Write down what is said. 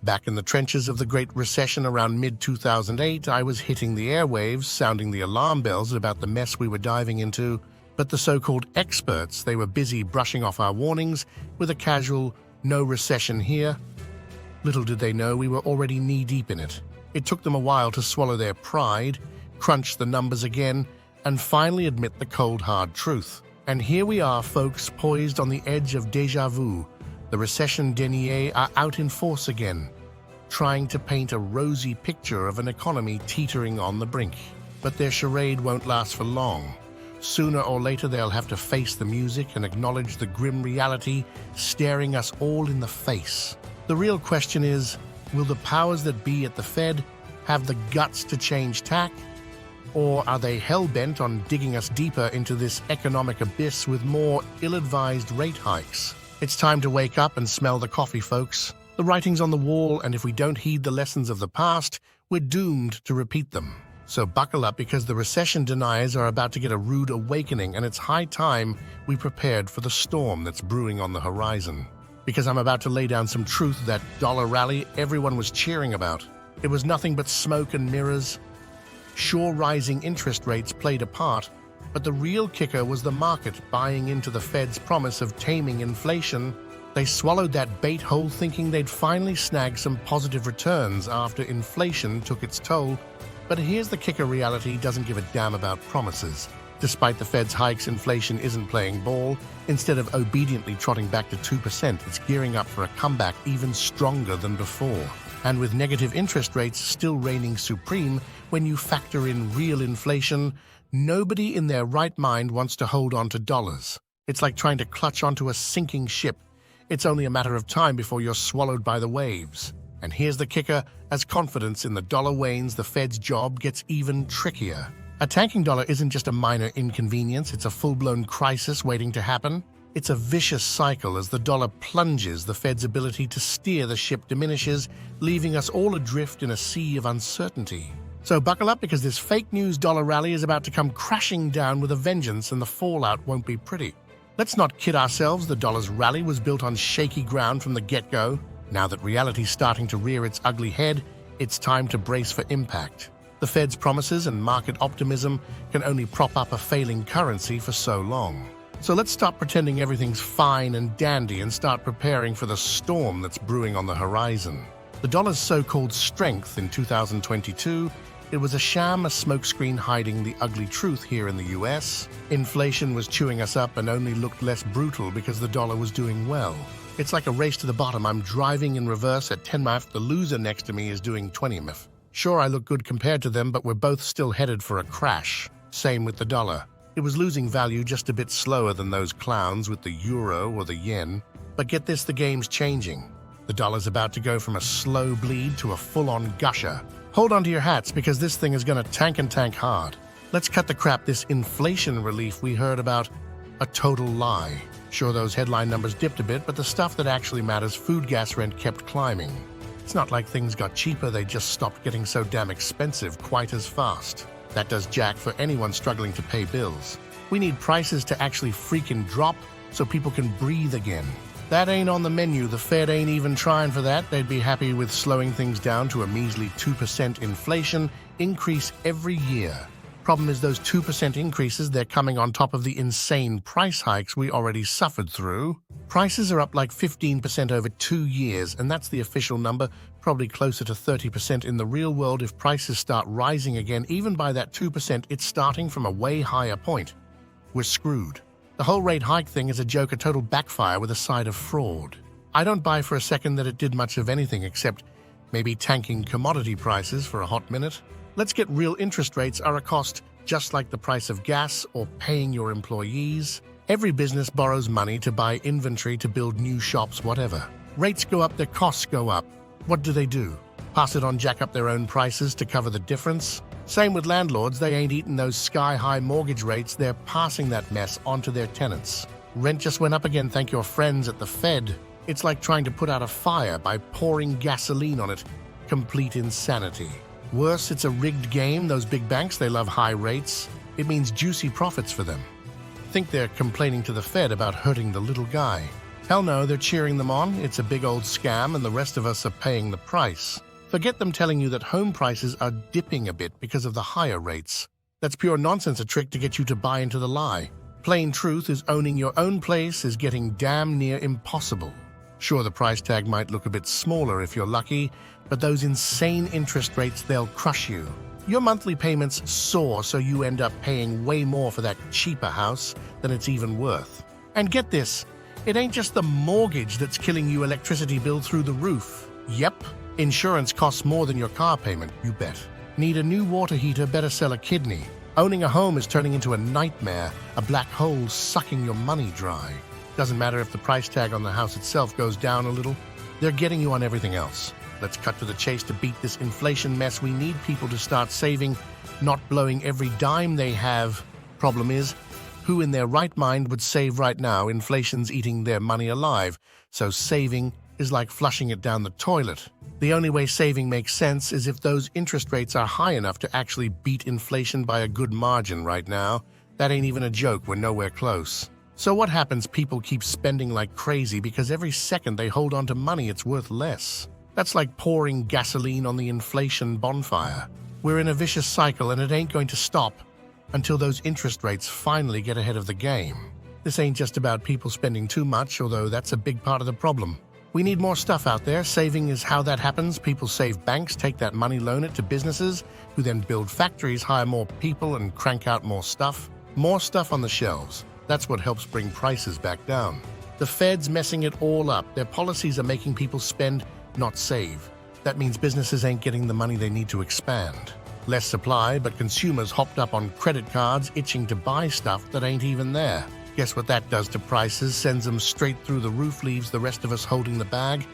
Back in the trenches of the Great Recession around mid-2008, I was hitting the airwaves, sounding the alarm bells about the mess we were diving into, but the so-called experts, they were busy brushing off our warnings with a casual, "no recession here." Little did they know we were already knee-deep in it. It took them a while to swallow their pride, crunch the numbers again, and finally admit the cold, hard truth. And here we are, folks, poised on the edge of déjà vu. The recession deniers are out in force again, trying to paint a rosy picture of an economy teetering on the brink. But their charade won't last for long. Sooner or later, they'll have to face the music and acknowledge the grim reality staring us all in the face. The real question is, will the powers that be at the Fed have the guts to change tack? Or are they hell-bent on digging us deeper into this economic abyss with more ill-advised rate hikes? It's time to wake up and smell the coffee, folks. The writing's on the wall, and if we don't heed the lessons of the past, we're doomed to repeat them. So buckle up, because the recession deniers are about to get a rude awakening, and it's high time we prepared for the storm that's brewing on the horizon. Because I'm about to lay down some truth. That dollar rally everyone was cheering about, it was nothing but smoke and mirrors. Sure, rising interest rates played a part, but the real kicker was the market buying into the Fed's promise of taming inflation. They swallowed that bait whole, thinking they'd finally snag some positive returns after inflation took its toll. But here's the kicker: reality doesn't give a damn about promises. Despite the Fed's hikes, inflation isn't playing ball. Instead of obediently trotting back to 2%, it's gearing up for a comeback even stronger than before. And with negative interest rates still reigning supreme, when you factor in real inflation, nobody in their right mind wants to hold on to dollars. It's like trying to clutch onto a sinking ship. It's only a matter of time before you're swallowed by the waves. And here's the kicker: as confidence in the dollar wanes, the Fed's job gets even trickier. A tanking dollar isn't just a minor inconvenience, it's a full-blown crisis waiting to happen. It's a vicious cycle. As the dollar plunges, the Fed's ability to steer the ship diminishes, leaving us all adrift in a sea of uncertainty. So buckle up, because this fake news dollar rally is about to come crashing down with a vengeance, and the fallout won't be pretty. Let's not kid ourselves, the dollar's rally was built on shaky ground from the get-go. Now that reality's starting to rear its ugly head, it's time to brace for impact. The Fed's promises and market optimism can only prop up a failing currency for so long. So let's stop pretending everything's fine and dandy and start preparing for the storm that's brewing on the horizon. The dollar's so-called strength in 2022, it was a sham, a smokescreen hiding the ugly truth here in the US. Inflation was chewing us up and only looked less brutal because the dollar was doing well. It's like a race to the bottom. I'm driving in reverse at 10 miles. The loser next to me is doing 20 miles. Sure, I look good compared to them, but we're both still headed for a crash. Same with the dollar. It was losing value just a bit slower than those clowns with the euro or the yen. But get this, the game's changing. The dollar's about to go from a slow bleed to a full-on gusher. Hold on to your hats, because this thing is going to tank and tank hard. Let's cut the crap. This inflation relief we heard about, a total lie. Sure, those headline numbers dipped a bit, but the stuff that actually matters, food, gas, rent, kept climbing. It's not like things got cheaper, they just stopped getting so damn expensive quite as fast. That does jack for anyone struggling to pay bills. We need prices to actually freaking drop so people can breathe again. That ain't on the menu. The Fed ain't even trying for that. They'd be happy with slowing things down to a measly 2% inflation increase every year. Problem is, those 2% increases, they're coming on top of the insane price hikes we already suffered through. Prices are up like 15% over 2 years, and that's the official number, probably closer to 30% in the real world. If prices start rising again, even by that 2%, it's starting from a way higher point. We're screwed. The whole rate hike thing is a joke, a total backfire with a side of fraud. I don't buy for a second that it did much of anything except maybe tanking commodity prices for a hot minute. Let's get real. Interest rates are a cost, just like the price of gas or paying your employees. Every business borrows money to buy inventory, to build new shops, whatever. Rates go up, their costs go up. What do? Pass it on, jack up their own prices to cover the difference? Same with landlords. They ain't eating those sky-high mortgage rates. They're passing that mess onto their tenants. Rent just went up again, thank your friends at the Fed. It's like trying to put out a fire by pouring gasoline on it. Complete insanity. Worse, it's a rigged game. Those big banks, they love high rates. It means juicy profits for them. Think they're complaining to the Fed about hurting the little guy. Hell no, they're cheering them on. It's a big old scam and the rest of us are paying the price. Forget them telling you that home prices are dipping a bit because of the higher rates. That's pure nonsense, a trick to get you to buy into the lie. Plain truth is owning your own place is getting damn near impossible. Sure, the price tag might look a bit smaller if you're lucky, but those insane interest rates, they'll crush you. Your monthly payments soar, so you end up paying way more for that cheaper house than it's even worth. And get this, it ain't just the mortgage that's killing you electricity bill through the roof. Yep, insurance costs more than your car payment, you bet. Need a new water heater, better sell a kidney. Owning a home is turning into a nightmare, a black hole sucking your money dry. Doesn't matter if the price tag on the house itself goes down a little, they're getting you on everything else. Let's cut to the chase to beat this inflation mess. We need people to start saving, not blowing every dime they have. Problem is, who in their right mind would save right now? Inflation's eating their money alive, so saving is like flushing it down the toilet. The only way saving makes sense is if those interest rates are high enough to actually beat inflation by a good margin right now. That ain't even a joke, we're nowhere close. So what happens? People keep spending like crazy because every second they hold on to money it's worth less. That's like pouring gasoline on the inflation bonfire. We're in a vicious cycle and it ain't going to stop until those interest rates finally get ahead of the game. This ain't just about people spending too much, although that's a big part of the problem. We need more stuff out there. Saving is how that happens. People save banks, take that money, loan it to businesses, who then build factories, hire more people, and crank out more stuff. More stuff on the shelves. That's what helps bring prices back down. The Fed's messing it all up. Their policies are making people spend, not save. That means businesses ain't getting the money they need to expand. Less supply, but consumers hopped up on credit cards, itching to buy stuff that ain't even there. Guess what that does to prices? Sends them straight through the roof, leaves the rest of us holding the bag.